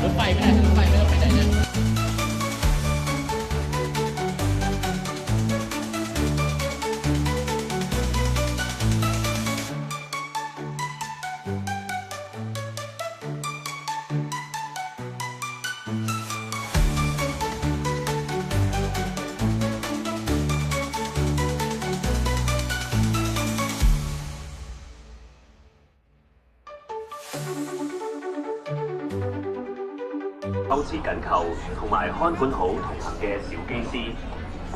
รถไฟไม่ได้รถไฟไม่ได้ไปได้เนี่ย 構思緊扣同埋看管好同行嘅小機師。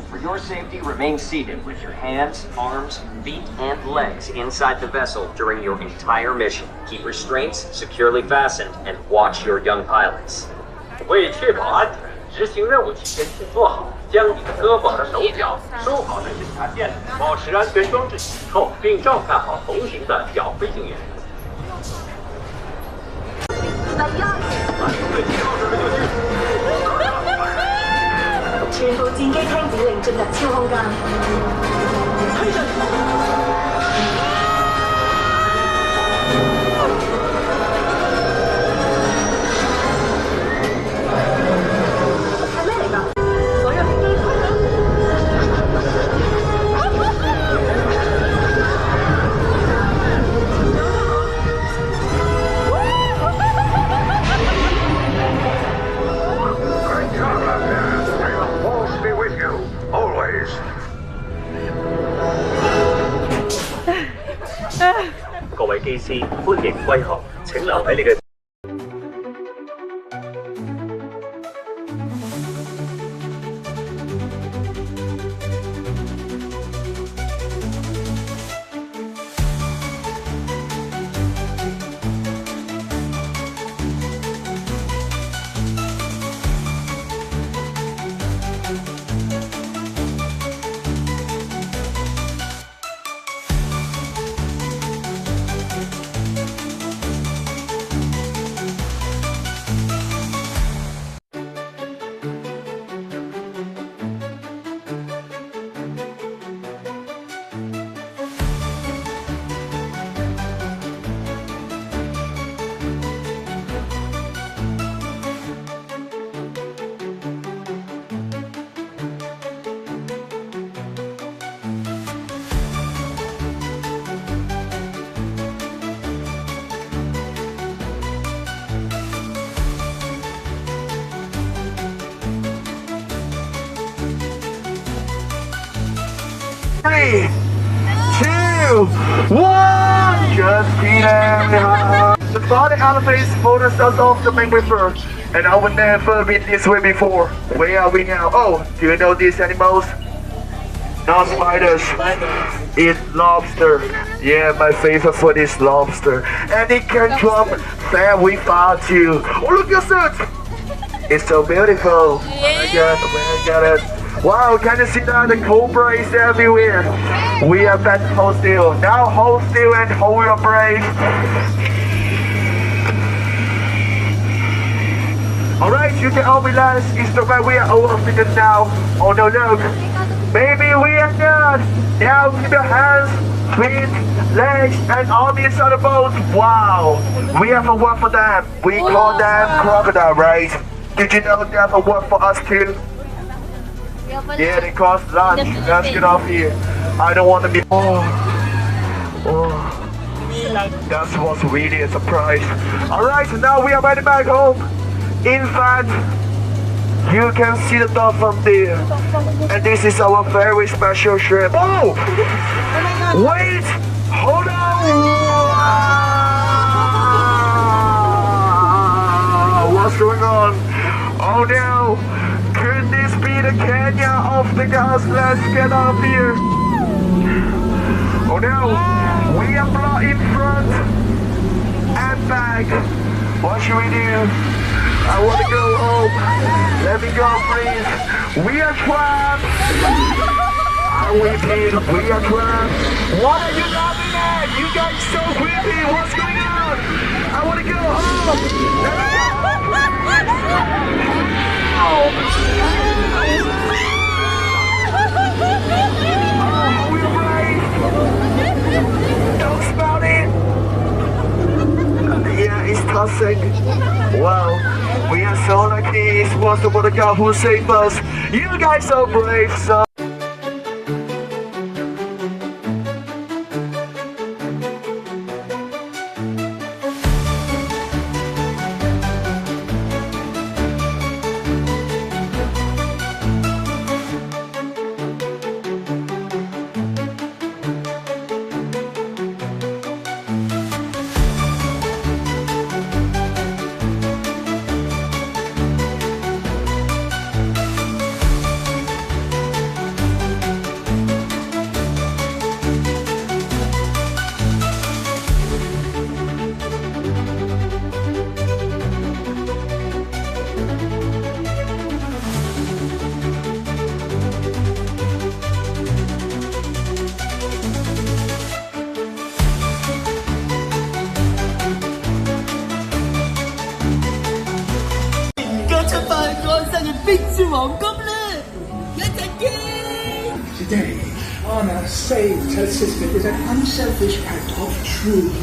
For your safety, remain seated with your hands, arms, feet, and legs inside the vessel during your entire mission. Keep restraints securely fastened and watch your young pilots. 为确保安全，执行任务期间请坐好，将你的胳膊和手脚收好在检查线，保持安全装置紧扣，并照看好同行的小飞行员。全部戰機聽指令進入超空間。推進。係咩嚟㗎？所有飛機排啦。各位機師，歡迎歸航，請留喺你嘅。3, 2, 1. Just kidding. The body elevates motors us off the main river, and I would never been this way before. Where are we now? Oh, do you know these animals? Not spiders. It's lobster. Yeah, my favorite food is lobster, and it comes from very far too. Oh, look at that! It's so beautiful. Oh my God, it. Wow, can you see that? The cobra is everywhere. We are back to hold still. Now hold still and hold your breath. Alright, you can all relax. It's the way we are all figured now. Oh no, look. Maybe we are not. Now keep your hands, feet, legs, and arms inside the boat. Wow. We have a word for them. We call them crocodile, right? Did you know they have a word for us too? Yeah, they cost lunch. Let's get off here. I don't want to be. Oh. That was really a surprise. Alright, so now we are heading back home. In fact, You can see the dot from there. And this is our very special trip. Oh! Wait! Hold on! What's going on? Oh no! Could this be the Kenya of the gods? Let's get up here! Oh no! We are blocked in front and back. What should we do? I want to go home. Let me go, please. We are trapped. I repeat, we are trapped. What are you laughing at? You guys so creepy. What's going on? I want to go home. Let me go home, please. Oh, we're right. Don't smell it. Yeah, it's toxic. Wow, we are so lucky. It's possible the God who saved us. You guys are brave, so. Today, honor, saved her sister is an unselfish act of truth.